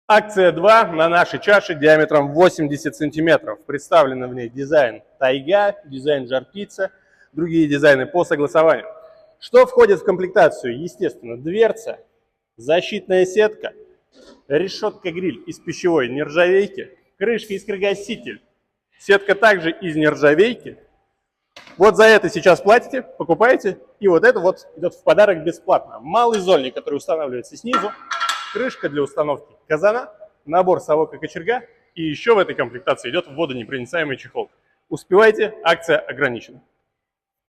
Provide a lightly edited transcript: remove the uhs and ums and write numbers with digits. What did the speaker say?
Акция 2 на нашей чаше диаметром 80 сантиметров. Представлен в ней дизайн Тайга, дизайн Жар-Птица, другие дизайны по согласованию. Что входит в комплектацию? Естественно, дверца, защитная сетка, решетка-гриль из пищевой нержавейки, крышка-искрогаситель, сетка также из нержавейки. Вот за это сейчас платите, покупаете, и вот это вот идет в подарок бесплатно. Малый зольник, который устанавливается снизу, крышка для установки казана, набор совок и кочерга, и еще в этой комплектации идет водонепроницаемый чехол. Успевайте, акция ограничена.